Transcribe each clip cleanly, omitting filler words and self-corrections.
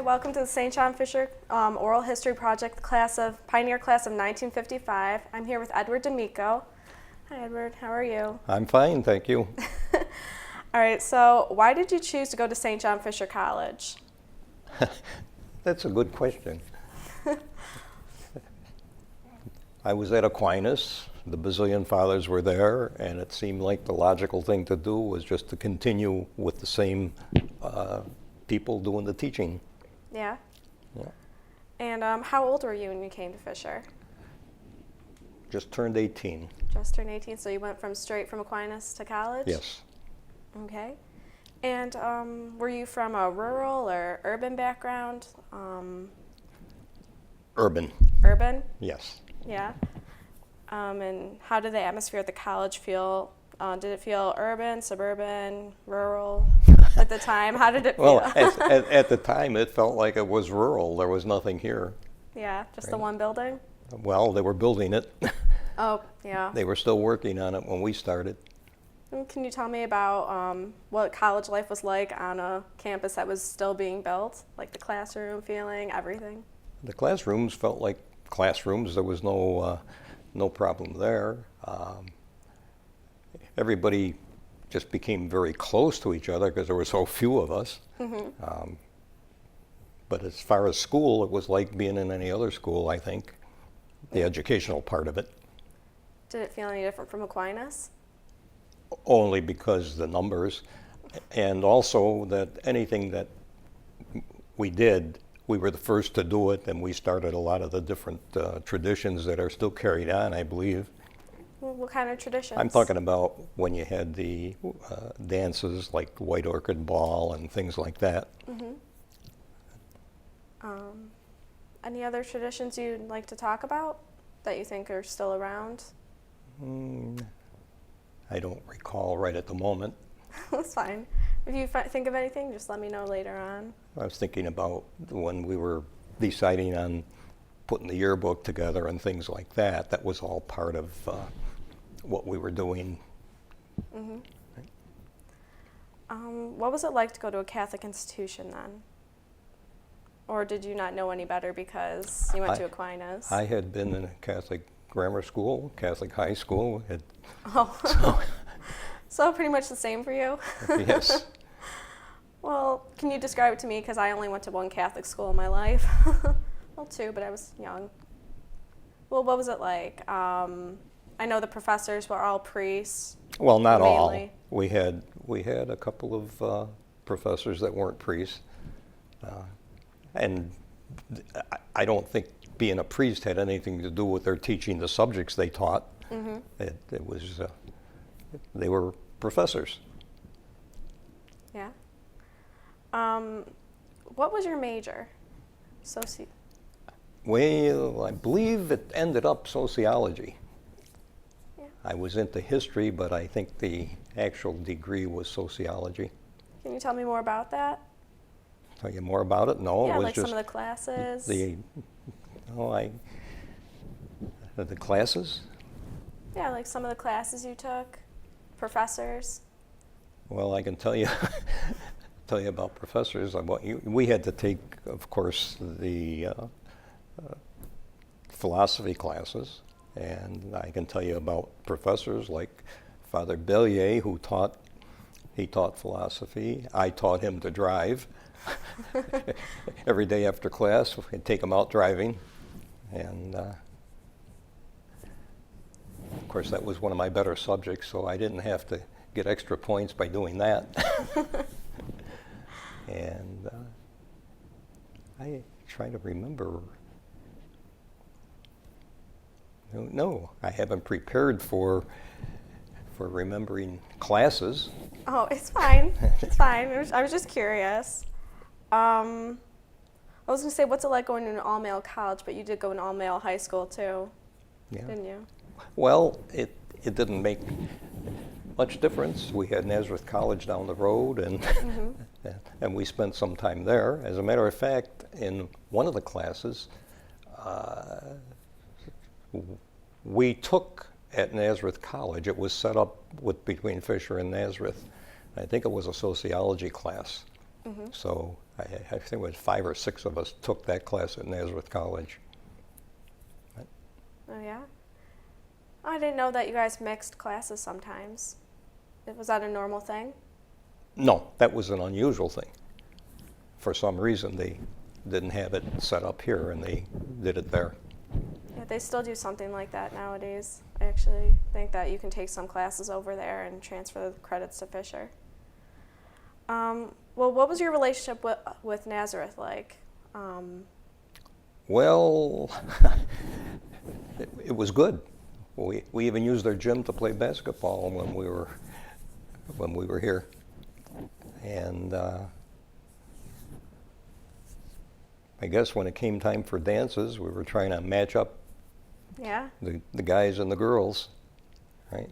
welcome to the St. John Fisher Oral History Project Pioneer Class of 1955. I'm here with Edward D'Amico. Hi Edward, how are you? I'm fine, thank you. All right, so why did you choose to go to St. John Fisher College? That's a good question. I was at Aquinas, the Basilian Fathers were there, and it seemed like the logical thing to do was just to continue with the same people doing the teaching. Yeah? Yeah. And how old were you when you came to Fisher? Just turned 18. Just turned 18, so you went straight from Aquinas to college? Yes. Okay. And were you from a rural or urban background? Urban. Urban? Yes. Yeah. And how did the atmosphere at the college feel? Did it feel urban, suburban, rural at the time? How did it feel? Well, at the time, it felt like it was rural. There was nothing here. Yeah, just the Right. one building? Well, they were building it. Oh, yeah. They were still working on it when we started. And can you tell me about what college life was like on a campus that was still being built? Like the classroom feeling, everything? The classrooms felt like classrooms. There was no problem there. Everybody just became very close to each other because there were so few of us. Mm-hmm. But as far as school, it was like being in any other school, I think, the educational part of it. Did it feel any different from Aquinas? Only because the numbers, and also that anything that we did, we were the first to do it, and we started a lot of the different traditions that are still carried on, I believe. Well, what kind of traditions? I'm talking about when you had the dances like the White Orchid Ball and things like that. Mm-hmm. Any other traditions you'd like to talk about that you think are still around? I don't recall right at the moment. That's fine. If you think of anything, just let me know later on. I was thinking about when we were deciding on putting the yearbook together and things like that. That was all part of what we were doing. Mm-hmm. What was it like to go to a Catholic institution then? Or did you not know any better because you went to Aquinas? I had been in a Catholic grammar school, Catholic high school. Oh, so pretty much the same for you? Yes. Well, can you describe it to me? Because I only went to one Catholic school in my life. Well, two, but I was young. Well, what was it like? I know the professors were all priests. Well, not mainly. all. We had a couple of professors that weren't priests, and I don't think being a priest had anything to do with their teaching the subjects they taught. Mm-hmm. It was they were professors. Yeah. What was your major? Well, I believe it ended up sociology. Yeah. I was into history, but I think the actual degree was sociology. Can you tell me more about that? Tell you more about it? No, Yeah, it was like just some of the classes. the classes. Yeah, like some of the classes you took, professors. Well, I can tell you tell you about professors. We had to take, of course, the philosophy classes, and I can tell you about professors like Father Bellier, who taught philosophy. I taught him to drive. Every day after class, we'd take him out driving, and of course that was one of my better subjects, so I didn't have to get extra points by doing that. And I try to remember. No, I haven't prepared for remembering classes. Oh, it's fine. It's fine. I was just curious. I was going to say, what's it like going to an all-male college, but you did go to an all-male high school too, Yeah. didn't you? Well, it didn't make much difference. We had Nazareth College down the road, and Mm-hmm. and we spent some time there. As a matter of fact, in one of the classes, we took at Nazareth College. It was set up between Fisher and Nazareth. I think it was a sociology class. So I think it was 5 or 6 of us took that class at Nazareth College. Oh, yeah? I didn't know that you guys mixed classes sometimes. Was that a normal thing? No, that was an unusual thing. For some reason, they didn't have it set up here, and they did it there. Yeah, they still do something like that nowadays. I actually think that you can take some classes over there and transfer the credits to Fisher. Well, what was your relationship with Nazareth like? Well, it was good. We even used their gym to play basketball when we were here, and I guess when it came time for dances, we were trying to match up Yeah? the guys and the girls, right?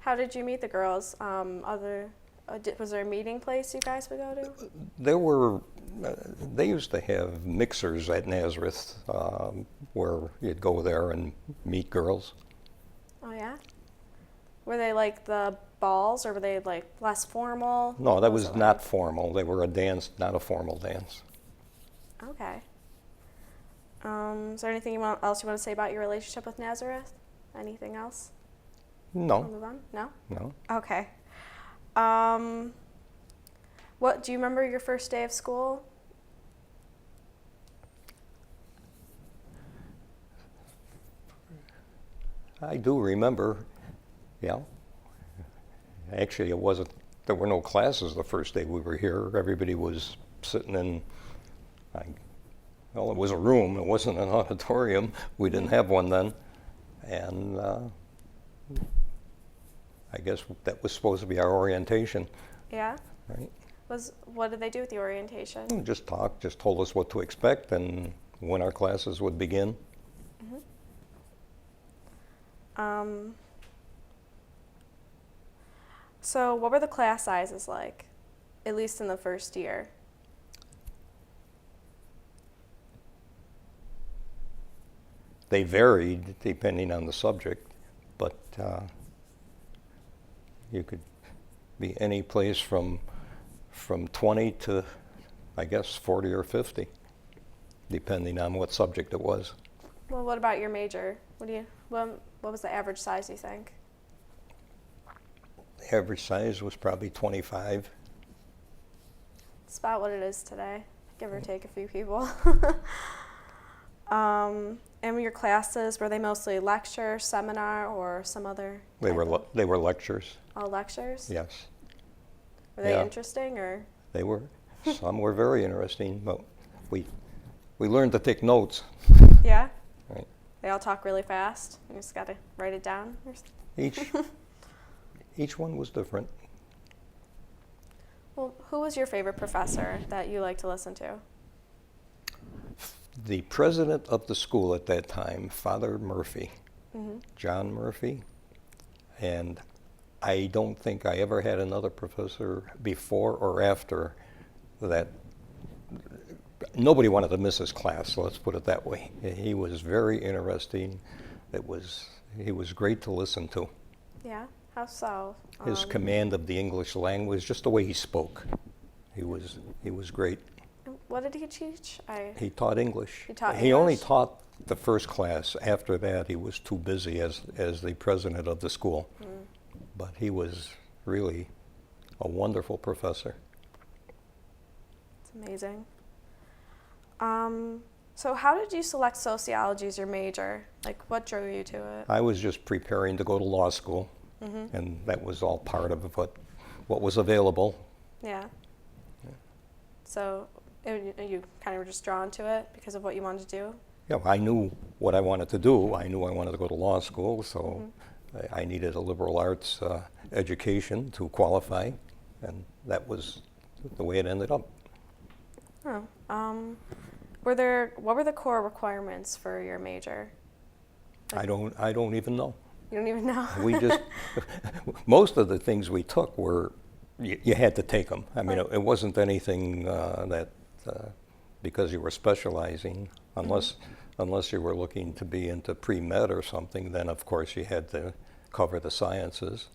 How did you meet the girls? Was there a meeting place you guys would go to? There were, they used to have mixers at Nazareth where you'd go there and meet girls. Oh, yeah? Were they like the balls, or were they like less formal? No, that What was it not like? formal. They were a dance, not a formal dance. Okay. Is there anything else you want to say about your relationship with Nazareth? Anything else? We'll No, move on? No? no. Okay. What do you remember your first day of school? I do remember, yeah. Actually, there were no classes the first day we were here. Everybody was sitting in, well, it was a room. It wasn't an auditorium. We didn't have one then. And I guess that was supposed to be our orientation, Yeah. right? What did they do with the orientation? Just talked, just told us what to expect and when our classes would begin. So what were the class sizes like, at least in the first year? They varied depending on the subject, but you could be any place from 20 to, I guess, 40 or 50, depending on what subject it was. Well, what about your major? What was the average size, you think? The average size was probably 25. It's about what it is today, give or take a few people. And your classes, were they mostly lecture, seminar, or some other? They type were of- they were lectures. all lectures? Yes, Were they Yeah. interesting, or? they were. Some were very interesting, but we learned to take notes. Yeah? Right. They all talk really fast. You just got to write it down. Each one was different. Well, who was your favorite professor that you like to listen to? The president of the school at that time, Father Murphy, Mm-hmm. John Murphy, and I don't think I ever had another professor before or after that. Nobody wanted to miss his class, so let's put it that way. He was very interesting. He was great to listen to. Yeah? How so? His command of the English language, just the way he spoke, he was great. What did he teach? He taught English. He taught He only English? taught the first class. After that, he was too busy as the president of the school. But he was really a wonderful professor. It's amazing. So how did you select sociology as your major? Like, what drove you to it? I was just preparing to go to law school, and that was all part of what was available. Yeah. So you kind of were just drawn to it because of what you wanted to do? You know, I knew what I wanted to do. I knew I wanted to go to law school, so I needed a liberal arts education to qualify, and that was the way it ended up. Oh. What were the core requirements for your major? I don't even know. You don't even know? We just most of the things we took were you had to take them. I mean, it wasn't anything that because you were specializing, unless you were looking to be into pre-med or something. Then of course you had to cover the sciences,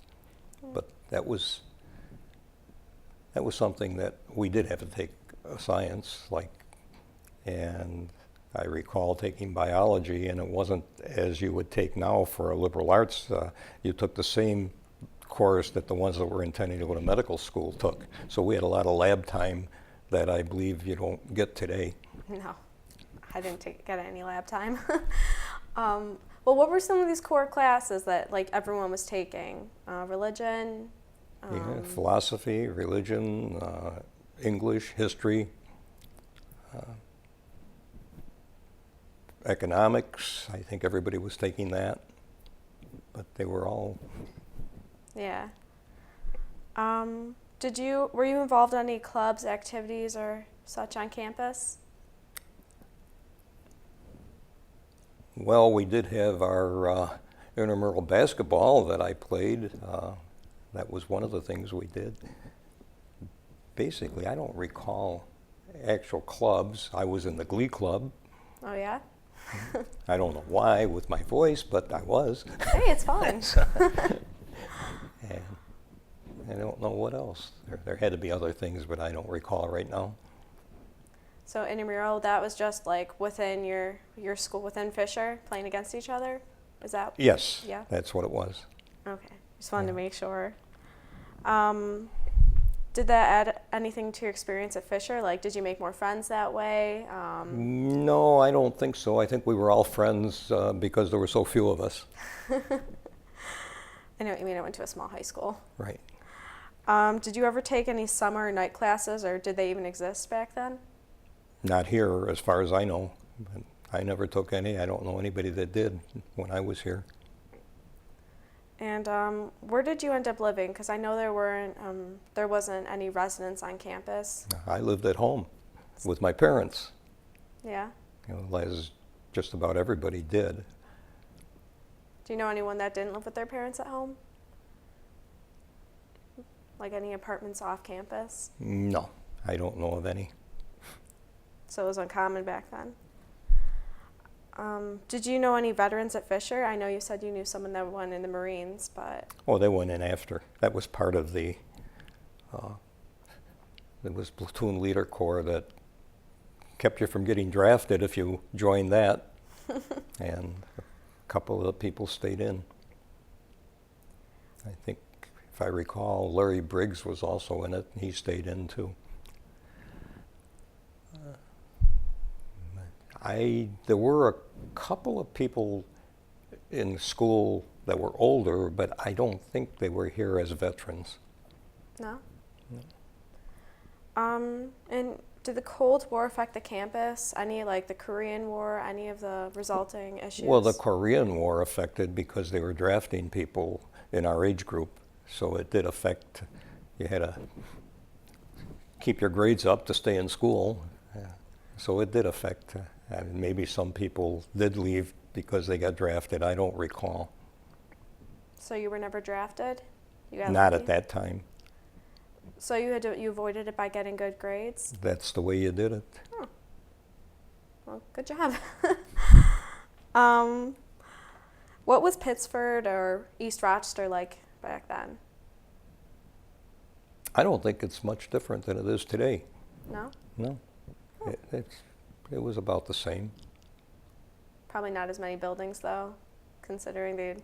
but that was that was something that we did have to take science, and I recall taking biology, and it wasn't as you would take now for a liberal arts. You took the same course that the ones that were intending to go to medical school took. So we had a lot of lab time that I believe you don't get today. No, I didn't get any lab time. Well, what were some of these core classes that like everyone was taking? Religion? Yeah, philosophy, religion, English, history, economics. I think everybody was taking that, but they were all. Yeah. Were you involved in any clubs, activities, or such on campus? Well, we did have our intramural basketball that I played. That was one of the things we did. Basically, I don't recall actual clubs. I was in the Glee Club. Oh, yeah? I don't know why with my voice, but I was. Hey, it's fun. And I don't know what else. There had to be other things, but I don't recall right now. So intramural, that was just like within your school, within Fisher, playing against each other? Is that? Yes, Yeah. that's what it was. Okay. Just wanted to make sure. Did that add anything to your experience at Fisher? Like, did you make more friends that way? No, I don't think so. I think we were all friends because there were so few of us. I know what you mean. I went to a small high school. Right. Did you ever take any summer or night classes, or did they even exist back then? Not here, as far as I know. But I never took any. I don't know anybody that did when I was here. And where did you end up living? Because I know there wasn't any residence on campus. I lived at home with my parents, Yeah. as just about everybody did. Do you know anyone that didn't live with their parents at home? Like any apartments off campus? No, I don't know of any. So it was uncommon back then. Did you know any veterans at Fisher? I know you said you knew someone that went in the Marines, but... Oh, they went in after. That was part of the, it was platoon leader corps that kept you from getting drafted if you joined that. And a couple of the people stayed in. I think, if I recall, Larry Briggs was also in it. He stayed in too. There were a couple of people in school that were older, but I don't think they were here as veterans. No? And did the Cold War affect the campus? Any, like the Korean War, any of the resulting issues? Well, the Korean War affected because they were drafting people in our age group, so it did affect. You had to keep your grades up to stay in school, so it did affect. Maybe some people did leave because they got drafted. I don't recall. So you were never drafted? You got Not lucky? at that time. So you avoided it by getting good grades? That's the way you did it. Oh. Well, good job. What was Pittsford or East Rochester like back then? I don't think it's much different than it is today. No? No, it was about the same. Probably not as many buildings, though, considering they...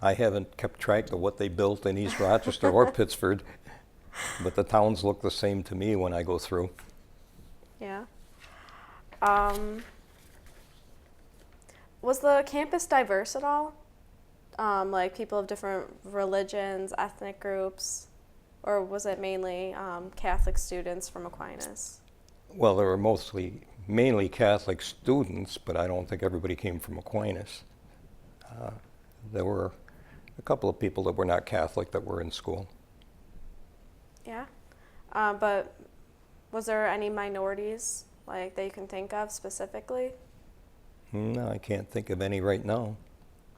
I haven't kept track of what they built in East Rochester or Pittsford, but the towns look the same to me when I go through. Yeah. Was the campus diverse at all? Like people of different religions, ethnic groups? Or was it mainly Catholic students from Aquinas? Well, there were mainly Catholic students, but I don't think everybody came from Aquinas. There were a couple of people that were not Catholic that were in school. Yeah. But was there any minorities like that you can think of specifically? No, I can't think of any right now.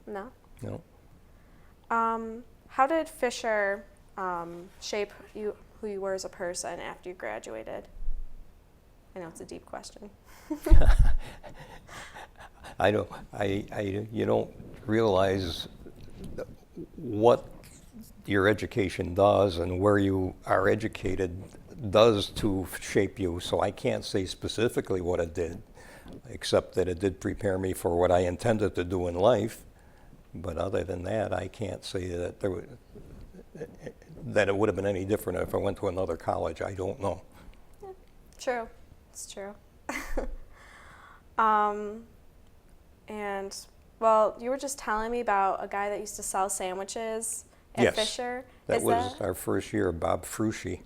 No? No. How did Fisher shape you, who you were as a person after you graduated? I know it's a deep question. You don't realize what your education does and where you are educated does to shape you. So I can't say specifically what it did, except that it did prepare me for what I intended to do in life. But other than that, I can't say that that it would have been any different if I went to another college. I don't know. Yeah, true. It's true. And, well, you were just telling me about a guy that used to sell sandwiches at Yes, Fisher. that Is was that? our first year, Bob Frusci.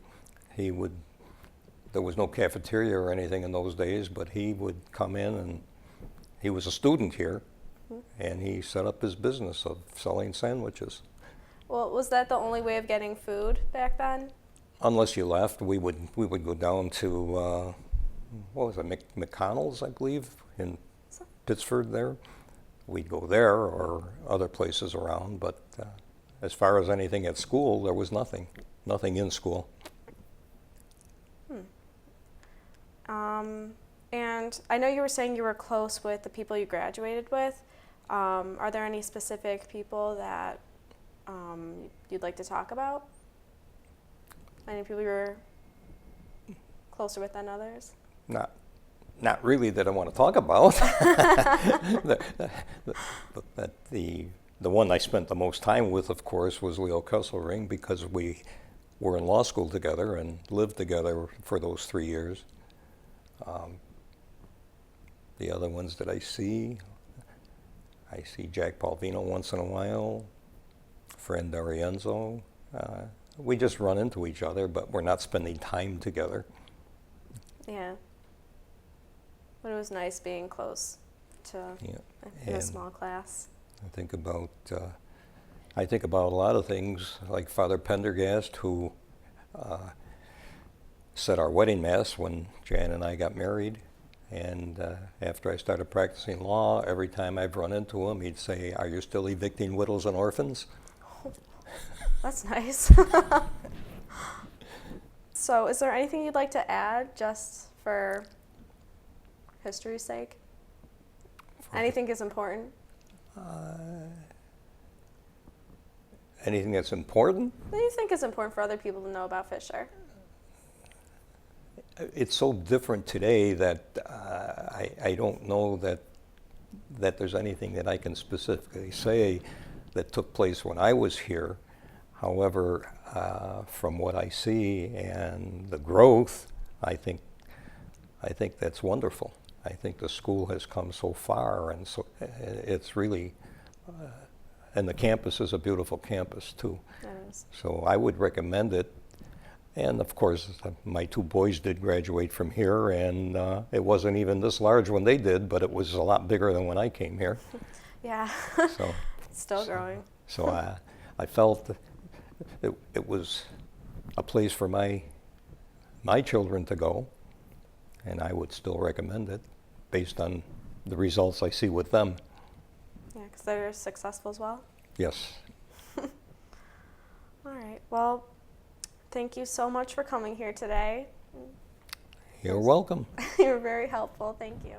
There was no cafeteria or anything in those days, but he would come in, and he was a student here, and he set up his business of selling sandwiches. Well, was that the only way of getting food back then? Unless you left, we would go down to what was it, McConnell's, I believe, in Pittsford there. We'd go there or other places around, but as far as anything at school, there was nothing in school. And I know you were saying you were close with the people you graduated with. Are there any specific people that you'd like to talk about? Any people you were closer with than others? Not really that I want to talk about. But the one I spent the most time with, of course, was Leo Kesselring, because we were in law school together and lived together for those 3 years. The other ones that I see Jack Palvino once in a while, Fran D'Arienzo. We just run into each other, but we're not spending time together. Yeah. But it was nice being close to in a small class. I think about a lot of things, like Father Pendergast, who said our wedding mass when Jan and I got married. And after I started practicing law, every time I've run into him, he'd say, "Are you still evicting widows and orphans?" That's nice. So, is there anything you'd like to add, just for history's sake? Anything is important? Anything that's important? What do you think is important for other people to know about Fisher? It's so different today that I don't know that there's anything that I can specifically say that took place when I was here. However, from what I see and the growth, I think that's wonderful. I think the school has come so far, and so it's really, and the campus is a beautiful campus too. It is. So I would recommend it. And of course, my 2 boys did graduate from here, and it wasn't even this large when they did, but it was a lot bigger than when I came here. Yeah. So, Still growing. so I felt that it was a place for my children to go, and I would still recommend it based on the results I see with them. Yeah, because they're successful as well. Yes. All right. Well, thank you so much for coming here today. You're welcome. You were very helpful. Thank you.